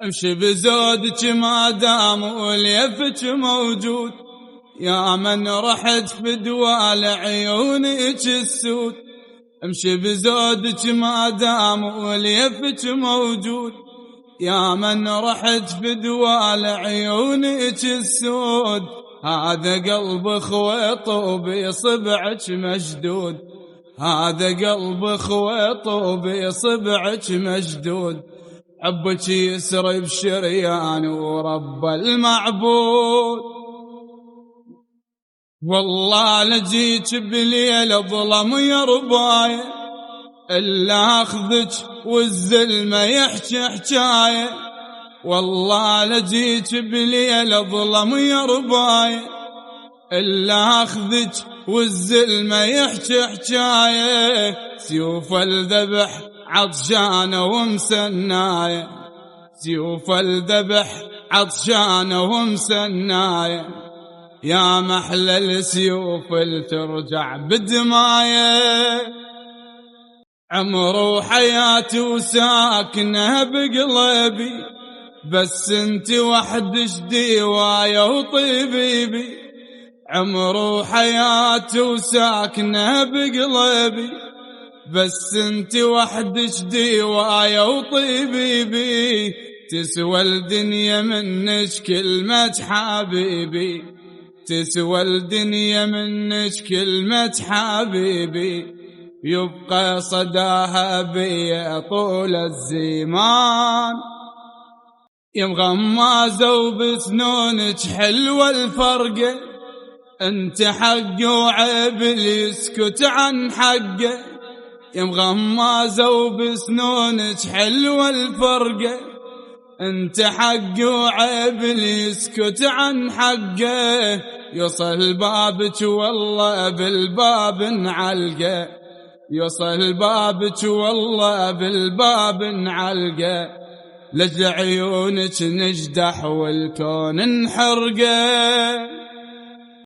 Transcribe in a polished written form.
امشي بزودك ما دام وليفك موجود، يا من رحت فدوى لعيونك السود. امشي بزودك ما دام وليفك موجود، يا من رحت فدوى لعيونك السود. هذا قلب خويط وبصبعك مشدود، هذا قلب خويط وبصبعك مشدود. حبك يسري بشريان ورب المعبود. والله لجيت بليل ظلم يا رباية، إلا أخذك والزلمة يحكي حكاية. والله لجيت بليل ظلم يا رباية، إلا أخذك والزلمة يحكي حكاية. سيوف الذبح عطشانة ومسناية، سيوف الذبح عطشانة ومسناية. يا محلى السيوف الترجع بدماية، عمر وحياتي وساكنة بقلبي، بس انت وحدش ديوايا وطبيبي. عمر وحياتي وساكنة بقلبي، بس انت وحدش ديوايا وطبيبي. تسوى الدنيا منك كلمة حبيبي، تسوى الدنيا منك كلمة حبيبي. يبقى صداها بي طول الزمان، يا مغمازة وبسنونك حلوة الفرقة. انت حق وعيب اللي يسكت عن حقه، يا مغمازة وبسنونك حلوة الفرقة. انت حق وعيب اللي يسكت عن حقه. يوصل بابك والله بالباب نعلقه، يوصل بابك والله بالباب نعلقه. لجل عيونك نجدح والكون نحرقه.